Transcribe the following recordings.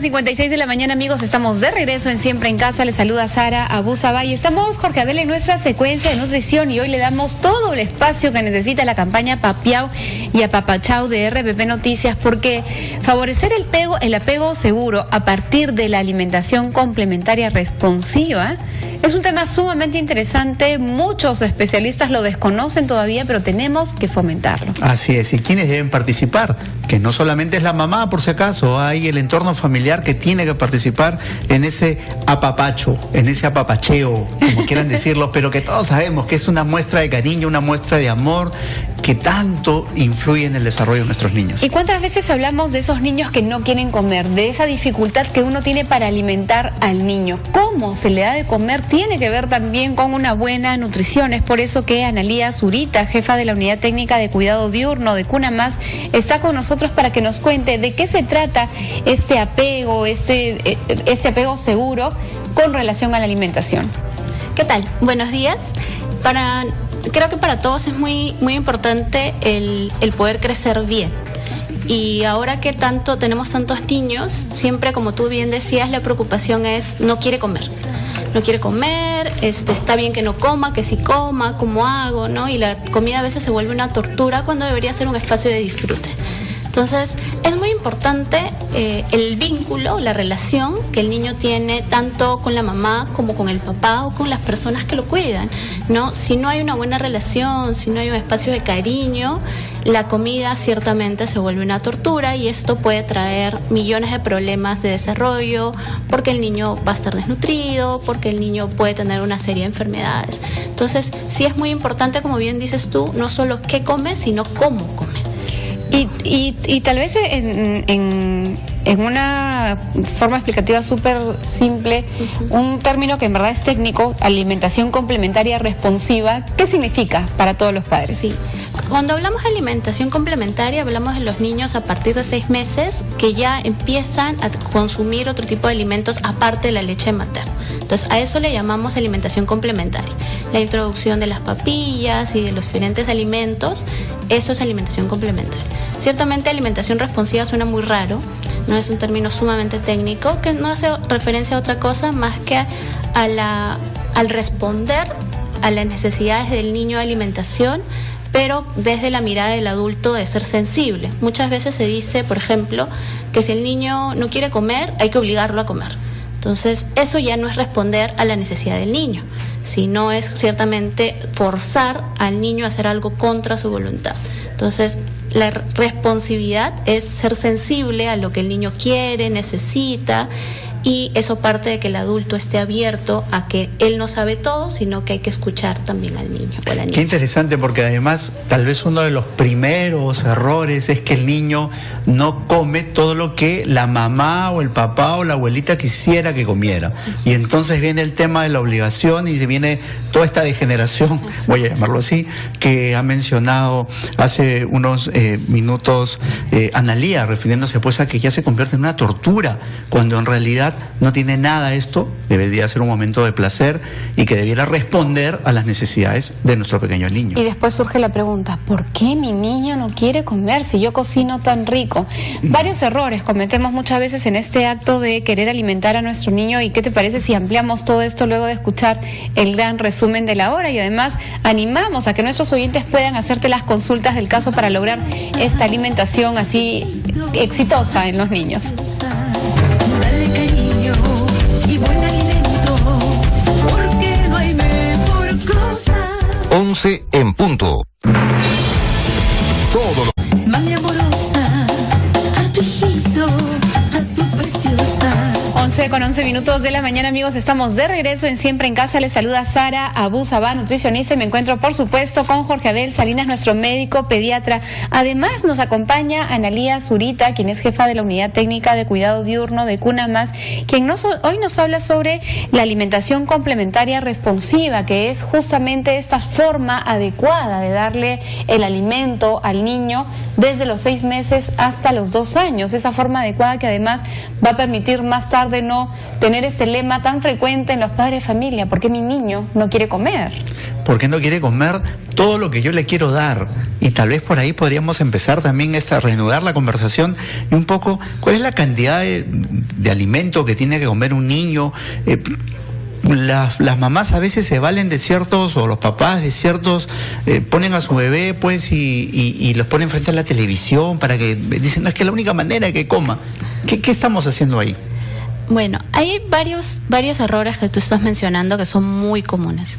7:56 de la mañana, amigos, estamos de regreso en Siempre en Casa. Les saluda Sara Abusaba y estamos, Jorge Abel, en nuestra secuencia de nutrición, y hoy le damos todo el espacio que necesita la campaña Papiao y Apapachao de RPP Noticias, porque favorecer el apego seguro a partir de la alimentación complementaria responsiva es un tema sumamente interesante. Muchos especialistas lo desconocen todavía, pero tenemos que fomentarlo. Así es. ¿Y quiénes deben participar? Que no solamente es la mamá, por si acaso, hay el entorno familiar que tiene que participar en ese apapacho, en ese apapacheo, como quieran decirlo, pero que todos sabemos que es una muestra de cariño, una muestra de amor que tanto influye en el desarrollo de nuestros niños. ¿Y cuántas veces hablamos de esos niños que no quieren comer, de esa dificultad que uno tiene para alimentar al niño? ¿Cómo se le da de comer? Tiene que ver también con una buena nutrición. Es por eso que Analía Zurita, jefa de la Unidad Técnica de Cuidado Diurno de Cuna Más, está con nosotros para que nos cuente de qué se trata este apego, este apego seguro con relación a la alimentación. ¿Qué tal? Buenos días. Creo que para todos es muy importante el poder crecer bien. Y ahora que tenemos tantos niños, siempre, como tú bien decías, la preocupación es no quiere comer. No quiere comer, está bien que no coma, que sí coma, ¿cómo hago? ¿No? Y la comida a veces se vuelve una tortura cuando debería ser un espacio de disfrute. Entonces, es muy importante el vínculo, la relación que el niño tiene tanto con la mamá como con el papá o con las personas que lo cuidan, ¿no? Si no hay una buena relación, si no hay un espacio de cariño, la comida ciertamente se vuelve una tortura, y esto puede traer millones de problemas de desarrollo, porque el niño va a estar desnutrido, porque el niño puede tener una serie de enfermedades. Entonces, sí es muy importante, como bien dices tú, no solo qué come, sino cómo come. Y tal vez en una forma explicativa súper simple, un término que en verdad es técnico, alimentación complementaria responsiva, ¿qué significa para todos los padres? Sí. Cuando hablamos de alimentación complementaria, hablamos de los niños a partir de 6 meses que ya empiezan a consumir otro tipo de alimentos aparte de la leche materna. Entonces, a eso le llamamos alimentación complementaria. La introducción de las papillas y de los diferentes alimentos, eso es alimentación complementaria. Ciertamente, alimentación responsiva suena muy raro, no es un término sumamente técnico que no hace referencia a otra cosa más que al responder a las necesidades del niño de alimentación, pero desde la mirada del adulto de ser sensible. Muchas veces se dice, por ejemplo, que si el niño no quiere comer, hay que obligarlo a comer. Entonces, eso ya no es responder a la necesidad del niño, sino es ciertamente forzar al niño a hacer algo contra su voluntad. Entonces, la responsividad es ser sensible a lo que el niño quiere, necesita, y eso parte de que el adulto esté abierto a que él no sabe todo, sino que hay que escuchar también al niño o a la niña. Qué interesante, porque además tal vez uno de los primeros errores es que el niño no come todo lo que la mamá o el papá o la abuelita quisiera que comiera. Y entonces viene el tema de la obligación y se viene toda esta degeneración, voy a llamarlo así, que ha mencionado hace unos minutos Analía, refiriéndose pues a que ya se convierte en una tortura, cuando en realidad no tiene nada esto. Debería ser un momento de placer y que debiera responder a las necesidades de nuestro pequeño niño. Y después surge la pregunta, ¿por qué mi niño no quiere comer si yo cocino tan rico? Varios errores cometemos muchas veces en este acto de querer alimentar a nuestro niño. ¿Y qué te parece si ampliamos todo esto luego de escuchar el gran resumen de la hora? Y además animamos a que nuestros oyentes puedan hacerte las consultas del caso para lograr esta alimentación así exitosa en los niños. 11 en punto. Todo lo... Mami amorosa, a tu hijito, a tu preciosa. 11:11 de la mañana, amigos, estamos de regreso en Siempre en Casa. Les saluda Sara Abusaba, nutricionista, y me encuentro, por supuesto, con Jorge Abel Salinas, nuestro médico pediatra. Además, nos acompaña Analía Zurita, quien es jefa de la Unidad Técnica de Cuidado Diurno de Cuna Más, quien hoy nos habla sobre la alimentación complementaria responsiva, que es justamente esta forma adecuada de darle el alimento al niño desde los 6 meses hasta los 2 años. Esa forma adecuada que además va a permitir más tarde no tener este lema tan frecuente en los padres de familia? ¿Por qué mi niño no quiere comer? Porque no quiere comer todo lo que yo le quiero dar. Y tal vez por ahí podríamos empezar también a reanudar la conversación y un poco, ¿cuál es la cantidad de alimento que tiene que comer un niño? Las mamás a veces se valen de ciertos, o los papás de ciertos, ponen a su bebé pues y los ponen frente a la televisión para que, dicen, no, es que es la única manera de que coma. ¿Qué estamos haciendo ahí? Bueno, hay varios errores que tú estás mencionando que son muy comunes.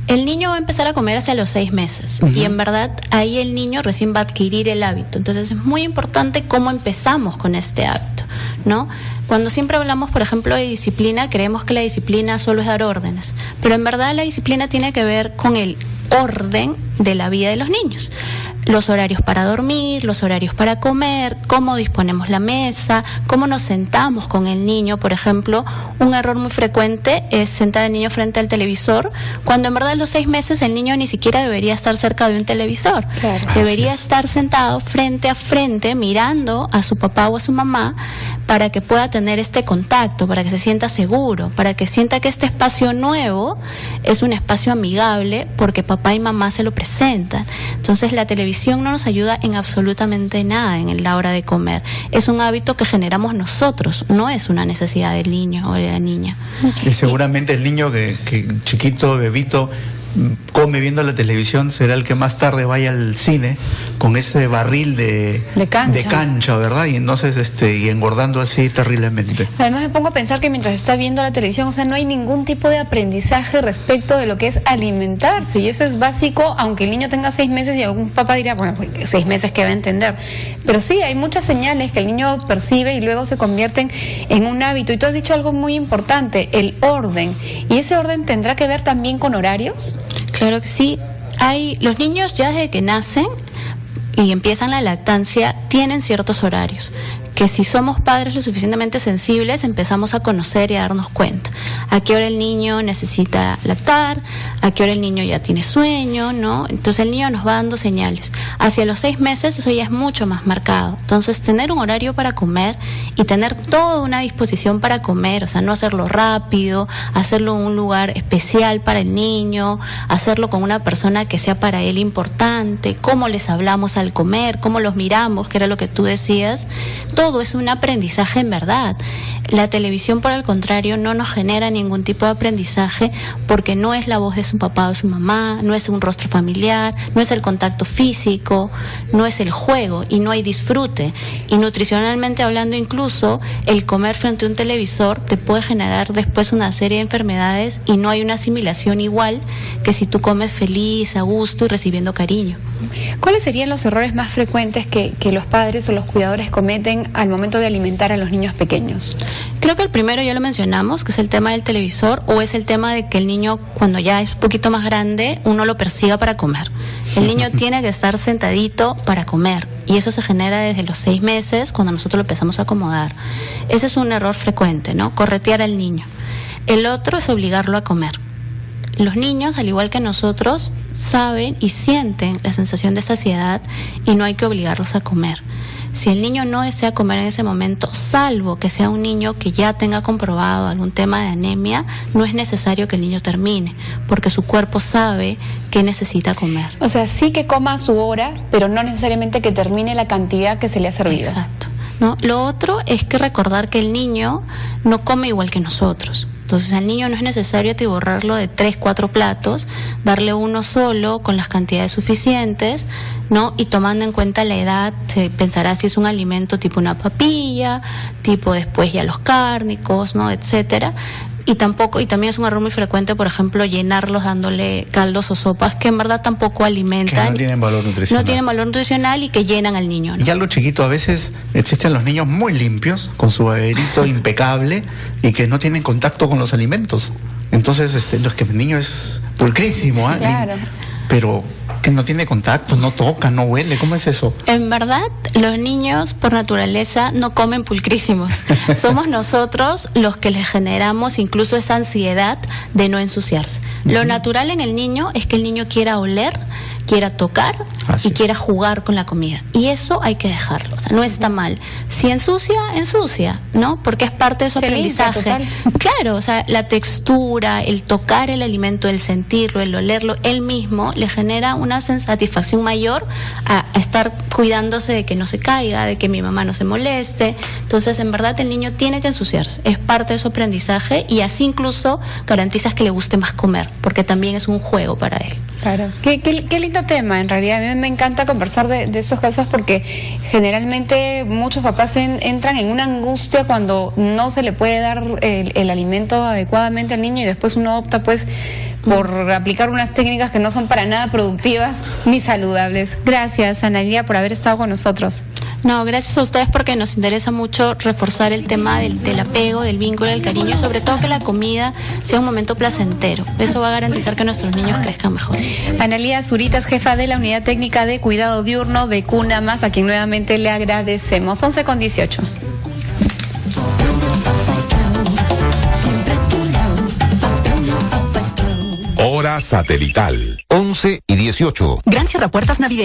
El niño va a empezar a comer hacia los 6 meses y en verdad ahí el niño recién va a adquirir el hábito. Entonces es muy importante cómo empezamos con este hábito, ¿no? Cuando siempre hablamos, por ejemplo, de disciplina, creemos que la disciplina solo es dar órdenes, pero en verdad la disciplina tiene que ver con el orden de la vida de los niños. Los horarios para dormir, los horarios para comer, cómo disponemos la mesa, cómo nos sentamos con el niño. Por ejemplo, un error muy frecuente es sentar al niño frente al televisor, cuando en verdad a los 6 meses el niño ni siquiera debería estar cerca de un televisor. Claro. Debería estar sentado frente a frente, mirando a su papá o a su mamá, para que pueda tener este contacto, para que se sienta seguro, para que sienta que este espacio nuevo es un espacio amigable, porque papá y mamá se lo presentan. Entonces la televisión no nos ayuda en absolutamente nada en la hora de comer. Es un hábito que generamos nosotros, no es una necesidad del niño o de la niña. Y seguramente el niño que chiquito, bebito, come viendo la televisión será el que más tarde vaya al cine con ese barril de cancha, ¿verdad? Y entonces y engordando así terriblemente. Además me pongo a pensar que mientras está viendo la televisión, o sea, no hay ningún tipo de aprendizaje respecto de lo que es alimentarse, y eso es básico, aunque el niño tenga 6 meses y algún papá dirá, bueno, pues 6 meses que va a entender, pero sí, hay muchas señales que el niño percibe y luego se convierten en un hábito. Y tú has dicho algo muy importante, el orden, y ese orden tendrá que ver también con horarios. Claro que sí. Los niños ya desde que nacen y empiezan la lactancia tienen ciertos horarios que si somos padres lo suficientemente sensibles empezamos a conocer y a darnos cuenta a qué hora el niño necesita lactar, a qué hora el niño ya tiene sueño, ¿no? Entonces el niño nos va dando señales. Hacia los 6 meses eso ya es mucho más marcado. Entonces tener un horario para comer y tener toda una disposición para comer, o sea, no hacerlo rápido, hacerlo en un lugar especial para el niño, hacerlo con una persona que sea para él importante, cómo les hablamos al comer, cómo los miramos, que era lo que tú decías. Todo es un aprendizaje en verdad. La televisión, por el contrario, no nos genera ningún tipo de aprendizaje porque no es la voz de su papá o su mamá, no es un rostro familiar, no es el contacto físico, no es el juego y no hay disfrute. Y nutricionalmente hablando, incluso el comer frente a un televisor te puede generar después una serie de enfermedades y no hay una asimilación igual que si tú comes feliz, a gusto y recibiendo cariño. ¿Cuáles serían los errores más frecuentes que los padres o los cuidadores cometen al momento de alimentar a los niños pequeños? Creo que el primero ya lo mencionamos, que es el tema del televisor, o es el tema de que el niño, cuando ya es un poquito más grande, uno lo persiga para comer. El niño tiene que estar sentadito para comer, y eso se genera desde los 6 meses, cuando nosotros lo empezamos a acomodar. Ese es un error frecuente, ¿no? Corretear al niño. El otro es obligarlo a comer. Los niños, al igual que nosotros, saben y sienten la sensación de saciedad y no hay que obligarlos a comer. Si el niño no desea comer en ese momento, salvo que sea un niño que ya tenga comprobado algún tema de anemia, no es necesario que el niño termine, porque su cuerpo sabe que necesita comer. O sea, sí que coma a su hora, pero no necesariamente que termine la cantidad que se le ha servido. Exacto, ¿no? Lo otro es que recordar que el niño no come igual que nosotros. Entonces al niño no es necesario atiborrarlo de 3, 4 platos, darle uno solo con las cantidades suficientes, ¿no? Y tomando en cuenta la edad, se pensará si es un alimento tipo una papilla, tipo después ya los cárnicos, ¿no? Etcétera. Y también es un error muy frecuente, por ejemplo, llenarlos dándole caldos o sopas que en verdad tampoco alimentan. Que no tienen valor nutricional. No tienen valor nutricional y que llenan al niño, ¿no? Y algo chiquito, a veces existen los niños muy limpios, con su beberito impecable y que no tienen contacto con los alimentos. Entonces, es que el niño es pulcrísimo, ¿eh? Claro. Pero que no tiene contacto, no toca, no huele, ¿cómo es eso? En verdad, los niños por naturaleza no comen pulcrísimos. Somos nosotros los que les generamos incluso esa ansiedad de no ensuciarse. Lo natural en el niño es que el niño quiera oler, quiera tocar Así y es. quiera jugar con la comida. Y eso hay que dejarlo, o sea, no está mal. Si ensucia, ¿no? Porque es parte de su Se limpia, aprendizaje. Claro, o sea, la textura, el tocar el alimento, el sentirlo, el olerlo, él mismo le genera una satisfacción mayor a estar cuidándose de que no se caiga, de que mi mamá no se moleste. Entonces, en verdad, el niño tiene que ensuciarse. Es parte de su aprendizaje y así incluso garantizas que le guste más comer, porque también es un juego para él. Claro, qué lindo tema, en realidad. A mí me encanta conversar de esos casos porque generalmente muchos papás entran en una angustia cuando no se le puede dar el alimento adecuadamente al niño y después uno opta pues por aplicar unas técnicas que no son para nada productivas ni saludables. Gracias, Analía, por haber estado con nosotros. No, gracias a ustedes porque nos interesa mucho reforzar el tema del apego, del vínculo, del cariño y sobre todo que la comida sea un momento placentero. Eso va a garantizar que nuestros niños crezcan mejor. Analía Zuritas, jefa de la Unidad Técnica de Cuidado Diurno de Cuna Más, a quien nuevamente le agradecemos. 11:18. Hora satelital. 11:18. Gran cierrapuertas navideño.